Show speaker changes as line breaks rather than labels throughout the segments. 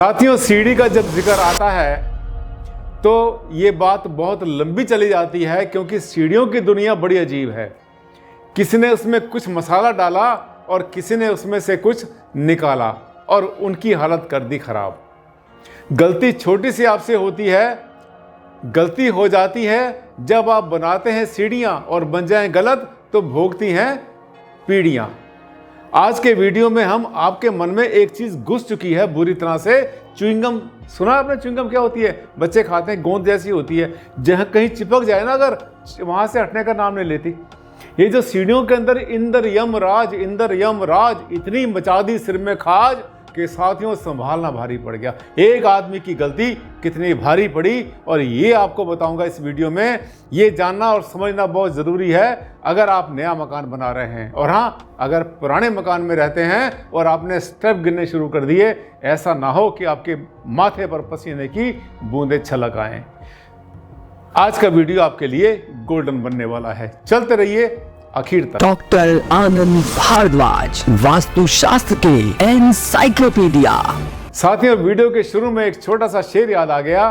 साथियों, सीढ़ी का जब जिक्र आता है तो ये बात बहुत लंबी चली जाती है, क्योंकि सीढ़ियों की दुनिया बड़ी अजीब है। किसी ने उसमें कुछ मसाला डाला और किसी ने उसमें से कुछ निकाला और उनकी हालत कर दी खराब। गलती छोटी सी आपसे होती है, गलती हो जाती है जब आप बनाते हैं सीढ़ियां और बन जाएं गलत तो भोगती हैं पीढ़ियां। आज के वीडियो में हम आपके मन में एक चीज घुस चुकी है बुरी तरह से। च्युइंगम सुना आपने? च्युइंगम क्या होती है? बच्चे खाते हैं, गोंद जैसी होती है, जहां कहीं चिपक जाए ना अगर, वहां से हटने का नाम नहीं लेती। ये जो सीढ़ियों के अंदर इंदर यम राज इतनी मचा दी सिर में खाज कि साथियों संभालना भारी पड़ गया। एक आदमी की गलती कितनी भारी पड़ी, और ये आपको बताऊंगा इस वीडियो में। ये जानना और समझना बहुत ज़रूरी है अगर आप नया मकान बना रहे हैं। और हाँ, अगर पुराने मकान में रहते हैं और आपने स्टेप गिनने शुरू कर दिए, ऐसा ना हो कि आपके माथे पर पसीने की बूंदें छलक आएँ। आज का वीडियो आपके लिए गोल्डन बनने वाला है, चलते रहिए आखिर तक।
डॉक्टर आनंद भारद्वाज, वास्तुशास्त्र के एनसाइक्लोपीडिया।
साथियों, वीडियो के शुरू में एक छोटा सा शेर याद आ गया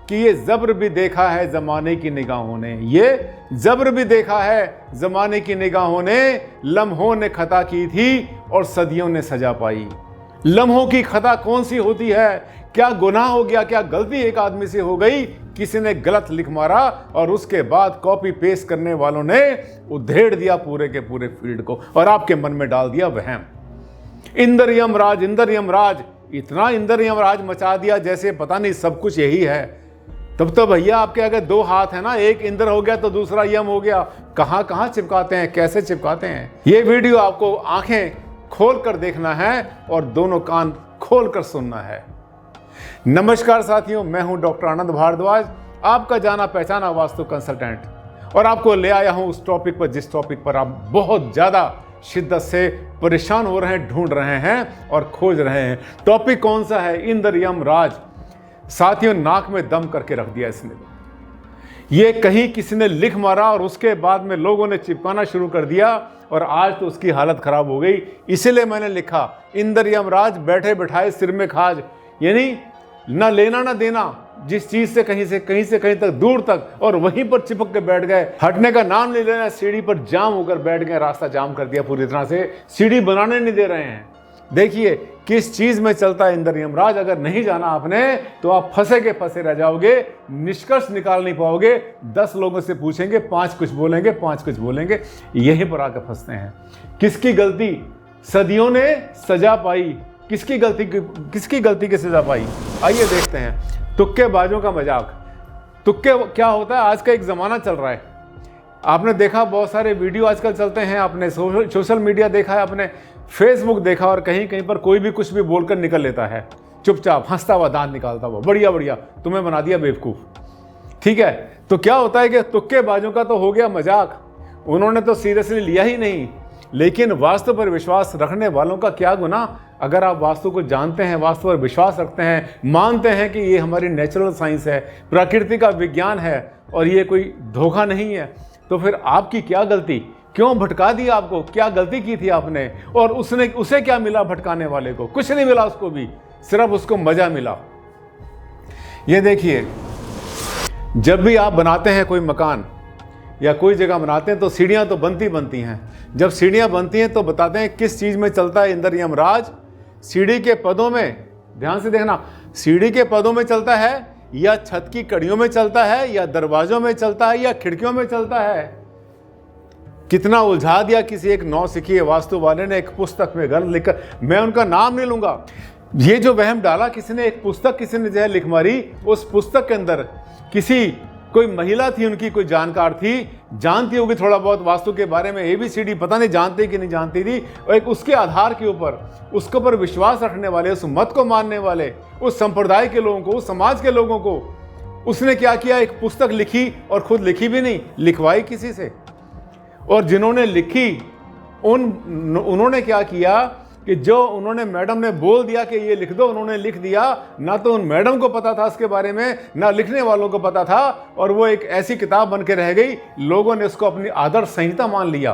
कि ये जब्र भी देखा है जमाने की निगाहों ने, ये जब्र भी देखा है जमाने की निगाहों ने, लम्हों ने खता की थी और सदियों ने सजा पाई। लम्हों की खता कौन सी होती है? क्या गुनाह हो गया, क्या गलती एक आदमी से हो गई? किसी ने गलत लिख मारा और उसके बाद कॉपी पेस्ट करने वालों ने उधेड़ दिया पूरे के पूरे फील्ड को और आपके मन में डाल दिया वहम। इंदर यमराज, इतना इंदर यमराज मचा दिया जैसे पता नहीं सब कुछ यही है। तब तो भैया आपके अगर दो हाथ है ना, एक इंदर हो गया तो दूसरा यम हो गया। कहां कहां चिपकाते हैं, कैसे चिपकाते हैं? ये वीडियो आपको आंखें खोल कर देखना है और दोनों कान खोल कर सुनना है। नमस्कार साथियों, मैं हूं डॉक्टर आनंद भारद्वाज, आपका जाना पहचाना वास्तु कंसल्टेंट, और आपको ले आया हूं उस टॉपिक पर जिस टॉपिक पर आप बहुत ज्यादा शिद्दत से परेशान हो रहे हैं, ढूंढ रहे हैं और खोज रहे हैं। टॉपिक कौन सा है? इंदर यम राज। साथियों, नाक में दम करके रख दिया इसने। ये कहीं किसी ने लिख मारा और उसके बाद में लोगों ने चिपकाना शुरू कर दिया और आज तो उसकी हालत खराब हो गई। इसीलिए मैंने लिखा इंदर यम राज, बैठे बिठाए सिर में खाज। यानी ना लेना ना देना, जिस चीज से कहीं से कहीं तक दूर तक, और वहीं पर चिपक के बैठ गए। हटने का नाम नहीं लेना, सीढ़ी पर जाम होकर बैठ गए, रास्ता जाम कर दिया पूरी तरह से, सीढ़ी बनाने नहीं दे रहे हैं। देखिए किस चीज में चलता है इंदर यमराज। अगर नहीं जाना आपने तो आप फंसे के फंसे रह जाओगे, निष्कर्ष निकाल नहीं पाओगे। 10 लोगों से पूछेंगे, 5 कुछ बोलेंगे, 5 कुछ बोलेंगे, यहीं पर आकर फंसते हैं। किसकी गलती सदियों ने सजा पाई? किसकी गलती की सजा पाई? आइए देखते हैं। तुक्केबाजों का मजाक। तुक्के क्या होता है? आज का एक ज़माना चल रहा है। आपने देखा बहुत सारे वीडियो आजकल चलते हैं, आपने सोशल मीडिया देखा है, आपने फेसबुक देखा, और कहीं कहीं पर कोई भी कुछ भी बोलकर निकल लेता है, चुपचाप हंसता हुआ, दांत निकालता हुआ, बढ़िया तुम्हें बना दिया बेवकूफ़। ठीक है, तो क्या होता है कि तुक्केबाजों का तो हो गया मजाक, उन्होंने तो सीरियसली लिया ही नहीं। लेकिन वास्तु पर विश्वास रखने वालों का क्या गुनाह? अगर आप वास्तु को जानते हैं, वास्तु पर विश्वास रखते हैं, मानते हैं कि ये हमारी नेचुरल साइंस है, प्रकृति का विज्ञान है और ये कोई धोखा नहीं है, तो फिर आपकी क्या गलती? क्यों भटका दिया आपको? क्या गलती की थी आपने? और उसे क्या मिला भटकाने वाले को? कुछ नहीं मिला उसको भी, सिर्फ उसको मजा मिला। ये देखिए, जब भी आप बनाते हैं कोई मकान या कोई जगह बनाते हैं तो सीढ़ियां तो बनती हैं। जब सीढ़ियां बनती हैं तो बताते हैं किस चीज में चलता है इंदर यमराज। सीढ़ी के पदों में, ध्यान से देखना, सीढ़ी के पदों में चलता है या छत की कड़ियों में चलता है या दरवाजों में चलता है या खिड़कियों में चलता है? कितना उलझा दिया किसी एक नौसिखिए वास्तु वाले ने एक पुस्तक में गलत लिखकर। मैं उनका नाम नहीं लूंगा। ये जो वहम डाला किसी ने, एक पुस्तक किसी ने जो है लिख मारी, उस पुस्तक के अंदर कोई महिला थी, उनकी कोई जानकार थी, जानती होगी थोड़ा बहुत वास्तु के बारे में, ABCD पता नहीं जानती कि नहीं जानती थी, और एक उसके आधार के ऊपर, उसके ऊपर विश्वास रखने वाले, उस मत को मानने वाले, उस संप्रदाय के लोगों को, उस समाज के लोगों को उसने क्या किया? एक पुस्तक लिखी, और खुद लिखी भी नहीं, लिखवाई किसी से। और जिन्होंने लिखी उन्होंने क्या किया कि जो उन्होंने, मैडम ने बोल दिया कि ये लिख दो, उन्होंने लिख दिया। ना तो उन मैडम को पता था इसके बारे में, ना लिखने वालों को पता था, और वो एक ऐसी किताब बन के रह गई। लोगों ने उसको अपनी आदर्श संहिता मान लिया।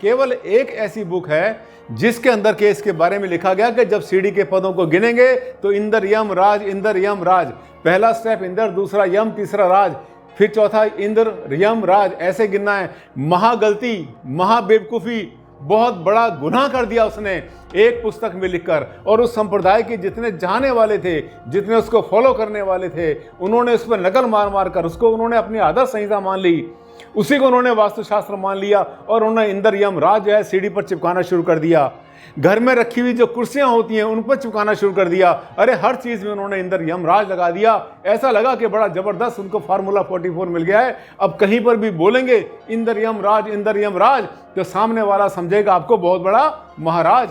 केवल एक ऐसी बुक है जिसके अंदर केस के बारे में लिखा गया कि जब सीढ़ी के पदों को गिनेंगे तो इंद्र यम राज, इंद्र यम राज, पहला स्टेप इंद्र, दूसरा यम, तीसरा राज, फिर चौथा इंद्र यम राज, ऐसे गिनना है। महागलती, महाबेवकूफ़ी, बहुत बड़ा गुनाह कर दिया उसने एक पुस्तक में लिखकर। और उस संप्रदाय के जितने चाहने वाले थे, जितने उसको फॉलो करने वाले थे, उन्होंने उस पर नकल मार मार कर उसको उन्होंने अपनी आदर्श संहिता मान ली, उसी को उन्होंने वास्तुशास्त्र मान लिया और उन्होंने इंद्र यम राज जो है सीढ़ी पर चिपकाना शुरू कर दिया। घर में रखी हुई जो कुर्सियां होती हैं उन पर चिपकाना शुरू कर दिया। अरे हर चीज में उन्होंने इंद्र यम राज लगा दिया। ऐसा लगा कि बड़ा जबरदस्त उनको फार्मूला 44 मिल गया है। अब कहीं पर भी बोलेंगे इंद्र यम राज, इंद्र यम राज, तो सामने वाला समझेगा आपको बहुत बड़ा महाराज।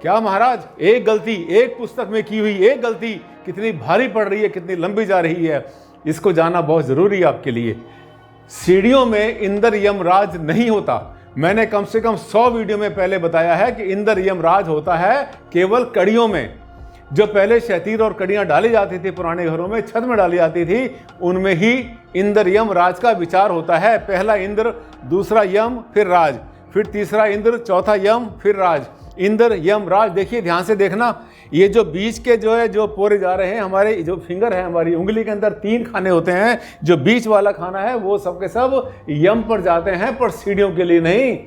क्या महाराज? एक गलती, एक पुस्तक में की हुई एक गलती कितनी भारी पड़ रही है, कितनी लंबी जा रही है, इसको जानना बहुत जरूरी है आपके लिए। सीढ़ियों में इंद्र यम राज नहीं होता। मैंने कम से कम 100 वीडियो में पहले बताया है कि इंद्र यम राज होता है केवल कड़ियों में। जो पहले शतीर और कड़ियां डाली जाती थी पुराने घरों में, छत में डाली जाती थी, उनमें ही इंद्र यम राज का विचार होता है। पहला इंद्र, दूसरा यम, फिर राज, फिर तीसरा इंद्र, चौथा यम, फिर राज, इंद्र यम राज। देखिए ध्यान से देखना, ये जो बीच के जो है जो पोरे जा रहे हैं, हमारे जो फिंगर है, हमारी उंगली के अंदर 3 खाने होते हैं। जो बीच वाला खाना है वो सब के सब यम पर जाते हैं, पर सीढ़ियों के लिए नहीं।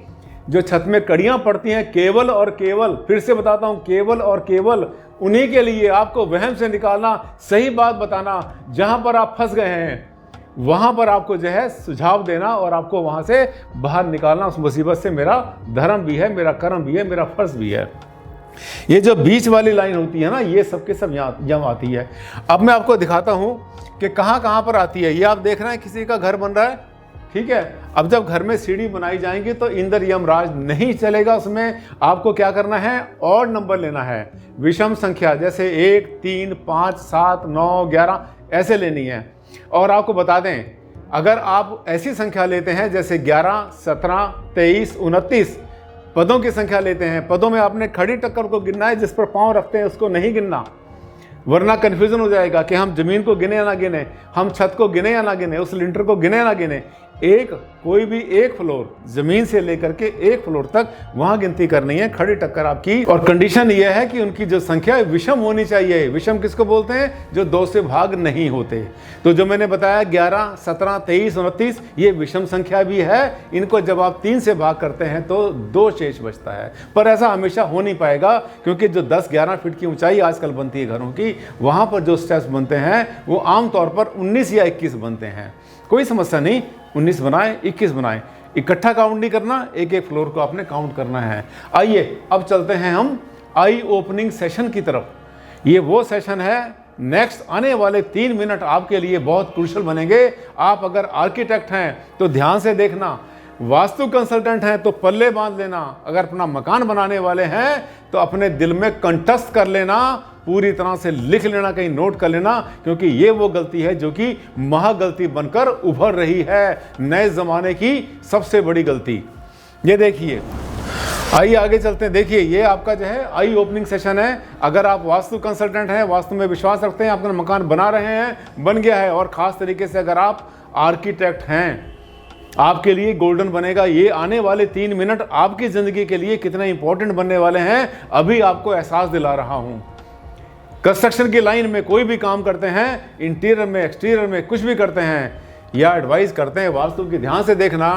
जो छत में कड़ियां पड़ती हैं केवल और केवल, फिर से बताता हूं, केवल और केवल उन्हीं के लिए। आपको वहम से निकालना, सही बात बताना, जहां पर आप फंस गए हैं वहां पर आपको जो है सुझाव देना और आपको वहां से बाहर निकालना उस मुसीबत से। मेरा धर्म भी है, मेरा कर्म भी है, मेरा फर्ज भी है। ये जो बीच वाली लाइन होती है ना, ये सबके सब यहाँ आती है। अब मैं आपको दिखाता हूं कि कहां कहां पर आती है। ये आप देख रहे हैं किसी का घर बन रहा है, ठीक है। अब जब घर में सीढ़ी बनाई जाएंगी तो इंद्र यम राज नहीं चलेगा। उसमें आपको क्या करना है, और नंबर लेना है, विषम संख्या, जैसे 1, 3, 5, 7, 9, 11 ऐसे लेनी है। और आपको बता दें, अगर आप ऐसी संख्या लेते हैं जैसे 11, 17, 23, 29 पदों की संख्या लेते हैं, पदों में आपने खड़ी टक्कर को गिनना है, जिस पर पांव रखते हैं उसको नहीं गिनना, वरना कन्फ्यूजन हो जाएगा कि हम जमीन को गिने या ना गिने, हम छत को गिने या ना गिने, उस लिंटर को गिने या ना गिने। कोई भी एक फ्लोर, जमीन से लेकर के एक फ्लोर तक वहां गिनती करनी है, खड़ी टक्कर आपकी। और कंडीशन यह है कि उनकी जो संख्या विषम होनी चाहिए। विषम किसको बोलते हैं? जो 2 से भाग नहीं होते। तो जो मैंने बताया 11, 17, 23, 29 ये विषम संख्या भी है। इनको जब आप 3 से भाग करते हैं तो 2 शेष बचता है। पर ऐसा हमेशा हो नहीं पाएगा, क्योंकि जो 10-11 फीट की ऊंचाई आजकल बनती है घरों की, वहां पर जो स्टेप्स बनते हैं वो आमतौर पर 19 या 21 बनते हैं। कोई समस्या नहीं, 19 बनाए, 21 बनाए, इकट्ठा काउंट नहीं करना, एक एक फ्लोर को आपने काउंट करना है। आइए अब चलते हैं हम आई ओपनिंग सेशन की तरफ। ये वो सेशन है, नेक्स्ट आने वाले 3 मिनट आपके लिए बहुत क्रूशियल बनेंगे। आप अगर आर्किटेक्ट हैं तो ध्यान से देखना, वास्तु कंसल्टेंट हैं तो पल्ले बांध लेना, अगर अपना मकान बनाने वाले हैं तो अपने दिल में कंठस्थ कर लेना, पूरी तरह से लिख लेना, कहीं नोट कर लेना, क्योंकि ये वो गलती है जो कि महागलती बनकर उभर रही है, नए जमाने की सबसे बड़ी गलती। ये देखिए, आइए आगे चलते हैं। देखिए ये आपका जो है आई ओपनिंग सेशन है। अगर आप वास्तु कंसल्टेंट हैं, वास्तु में विश्वास रखते हैं, अपना मकान बना रहे हैं, बन गया है, और ख़ास तरीके से अगर आप आर्किटेक्ट हैं, आपके लिए गोल्डन बनेगा। ये आने वाले 3 मिनट आपकी ज़िंदगी के लिए कितने इंपॉर्टेंट बनने वाले हैं, अभी आपको एहसास दिला रहा हूँ। कंस्ट्रक्शन की लाइन में कोई भी काम करते हैं, इंटीरियर में, एक्सटीरियर में, कुछ भी करते हैं या एडवाइस करते हैं, वास्तु की ध्यान से देखना,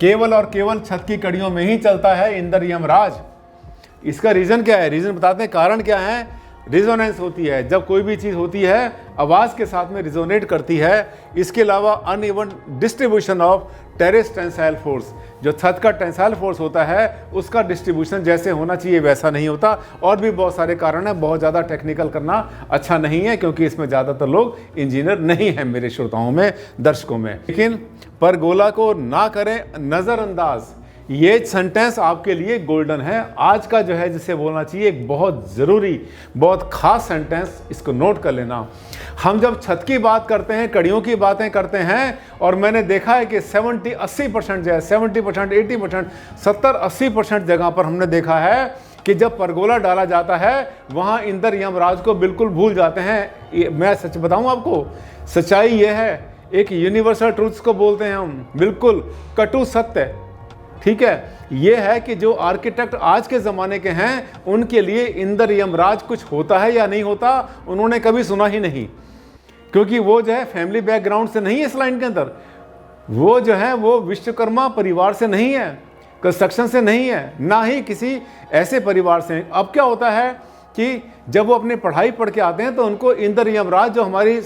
केवल और केवल छत की कड़ियों में ही चलता है इंद्र यम राज। इसका रीज़न क्या है? रीज़न बताते हैं, कारण क्या है? रिजोनेंस होती है। जब कोई भी चीज़ होती है आवाज़ के साथ में रिजोनेट करती है। इसके अलावा uneven distribution of terrace tensile force, जो छत का टेंसाइल फोर्स होता है उसका डिस्ट्रीब्यूशन जैसे होना चाहिए वैसा नहीं होता। और भी बहुत सारे कारण हैं, बहुत ज़्यादा टेक्निकल करना अच्छा नहीं है, क्योंकि इसमें ज़्यादातर लोग इंजीनियर नहीं हैं मेरे श्रोताओं में, दर्शकों में। लेकिन परगोला को ना करें नज़रअंदाज, ये सेंटेंस आपके लिए गोल्डन है। आज का जो है जिसे बोलना चाहिए, एक बहुत ज़रूरी, बहुत ख़ास सेंटेंस, इसको नोट कर लेना। हम जब छत की बात करते हैं, कड़ियों की बातें करते हैं, और मैंने देखा है कि 70-80% जो है, 70%, 80%, 70-80% जगह पर हमने देखा है कि जब परगोला डाला जाता है वहाँ इंद्र यमराज को बिल्कुल भूल जाते हैं। मैं सच बताऊँ आपको, सच्चाई ये है, एक यूनिवर्सल ट्रूथ्स को बोलते हैं हम, बिल्कुल कटु सत्य, ठीक है, ये है कि जो आर्किटेक्ट आज के ज़माने के हैं उनके लिए इंद्र यमराज कुछ होता है या नहीं होता, उन्होंने कभी सुना ही नहीं, क्योंकि वो जो है फैमिली बैकग्राउंड से नहीं है इस लाइन के अंदर, वो जो है वो विश्वकर्मा परिवार से नहीं है, कंस्ट्रक्शन से नहीं है, ना ही किसी ऐसे परिवार से। अब क्या होता है कि जब वो अपनी पढ़ाई पढ़ के आते हैं तो उनको इंद्र यमराज जो हमारी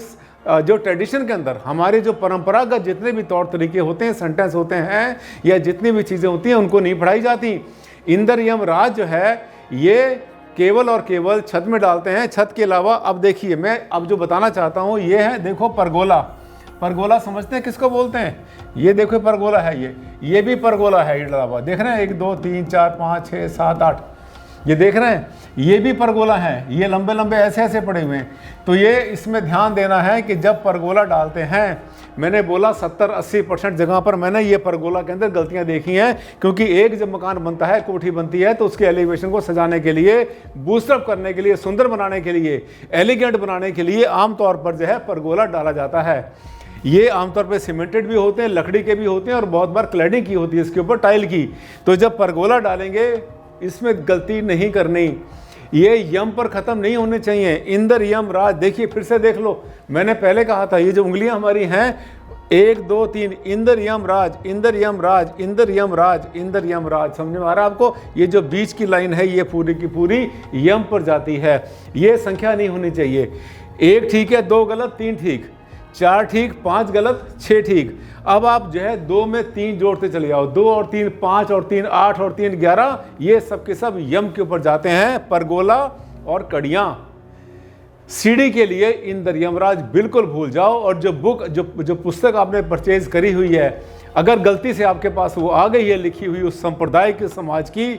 जो ट्रेडिशन के अंदर हमारे जो परंपरागत जितने भी तौर तरीके होते हैं, सेंटेंस होते हैं या जितनी भी चीज़ें होती हैं उनको नहीं पढ़ाई जाती। इंद्र यमराज जो है ये केवल और केवल छत में डालते हैं। छत के अलावा अब देखिए मैं अब जो बताना चाहता हूँ ये है, देखो परगोला। परगोला समझते हैं किसको बोलते हैं? ये देखो परगोला है, ये भी परगोला है, ये डला हुआ देख रहे हैं, 1 2 3 4 5 6 7 8, ये देख रहे हैं, ये भी परगोला है, ये लंबे लंबे ऐसे ऐसे पड़े हुए हैं। तो ये इसमें ध्यान देना है कि जब परगोला डालते हैं, मैंने बोला 70-80% जगह पर मैंने ये परगोला के अंदर गलतियां देखी हैं, क्योंकि एक जब मकान बनता है, कोठी बनती है, तो उसके एलिवेशन को सजाने के लिए, बूस्टअप करने के लिए, सुंदर बनाने के लिए, एलिगेंट बनाने के लिए आमतौर पर जो है परगोला डाला जाता है। ये आमतौर पे सीमेंटेड भी होते हैं, लकड़ी के भी होते हैं और बहुत बार क्लैडिंग की होती है इसके ऊपर, टाइल की। तो जब परगोला डालेंगे इसमें गलती नहीं करनी, ये यम पर ख़त्म नहीं होने चाहिए। इंद्र यम राज, देखिए फिर से देख लो, मैंने पहले कहा था ये जो उंगलियां हमारी हैं 1 2 3, इंद्र यम राज, इंद्र यम राज, इंद्र यम राज, इंद्र यम राज, समझ में आ रहा है आपको? ये जो बीच की लाइन है ये पूरी की पूरी यम पर जाती है। ये संख्या नहीं होनी चाहिए, 1 ठीक है, 2 गलत, 3 ठीक, 4 ठीक, 5 गलत, 6 ठीक। अब आप जो है 2 में 3 जोड़ते चले जाओ, 2 और 3 5 और 3 8 और 3 11, ये सब के सब यम के ऊपर जाते हैं। परगोला और कड़ियाँ, सीढ़ी के लिए इंद्र यमराज बिल्कुल भूल जाओ। और जो बुक जो पुस्तक आपने परचेज करी हुई है, अगर गलती से आपके पास वो आ गई है लिखी हुई उस संप्रदाय के समाज की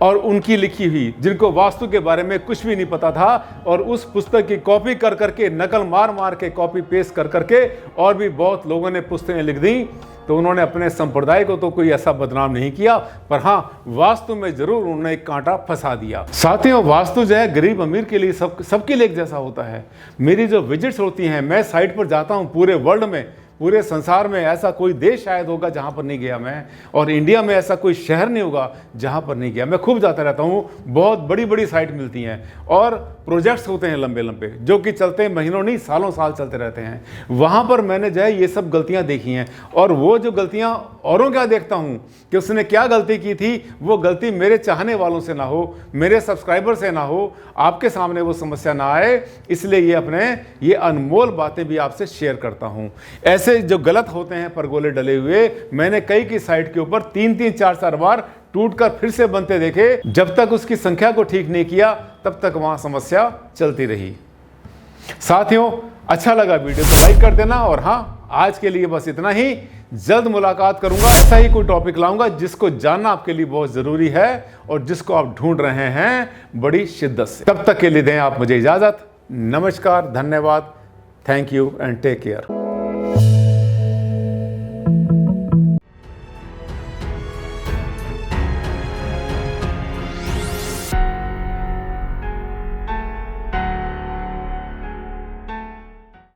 और उनकी लिखी हुई, जिनको वास्तु के बारे में कुछ भी नहीं पता था, और उस पुस्तक की कॉपी कर करके, नकल मार मार के, कॉपी पेस्ट कर करके, और भी बहुत लोगों ने पुस्तकें लिख दी, तो उन्होंने अपने संप्रदाय को तो कोई ऐसा बदनाम नहीं किया, पर हाँ वास्तु में जरूर उन्होंने एक कांटा फंसा दिया। साथियों, वास्तु जो है गरीब अमीर के लिए सबके लिए एक जैसा होता है। मेरी जो विजिट्स होती हैं, मैं साइट पर जाता हूँ, पूरे वर्ल्ड में, पूरे संसार में ऐसा कोई देश शायद होगा जहाँ पर नहीं गया मैं, और इंडिया में ऐसा कोई शहर नहीं होगा जहाँ पर नहीं गया मैं। खूब जाता रहता हूँ, बहुत बड़ी बड़ी साइट मिलती हैं और प्रोजेक्ट्स होते हैं लंबे लंबे, जो कि चलते हैं महीनों नहीं सालों साल चलते रहते हैं। वहाँ पर मैंने जो है ये सब गलतियाँ देखी हैं, और वो जो गलतियाँ औरों क्या देखता हूँ कि उसने क्या गलती की थी, वो गलती मेरे चाहने वालों से ना हो, मेरे सब्सक्राइबर से ना हो, आपके सामने वो समस्या ना आए, इसलिए ये अपने ये अनमोल बातें भी आपसे शेयर करता हूँ। ऐसे जो गलत होते हैं परगोले डले हुए, मैंने कई की साइट के ऊपर 3-3 4-4 बार टूटकर फिर से बनते देखे। जब तक उसकी संख्या को ठीक नहीं किया तब तक वहां समस्या चलती रही। साथियों, अच्छा लगा वीडियो तो लाइक कर देना, और हाँ आज के लिए बस इतना ही। जल्द मुलाकात करूंगा, ऐसा ही कोई टॉपिक लाऊंगा जिसको जानना आपके लिए बहुत जरूरी है और जिसको आप ढूंढ रहे हैं बड़ी शिद्दत से। तब तक के लिए दें आप मुझे इजाजत। नमस्कार, धन्यवाद, thank you and take care.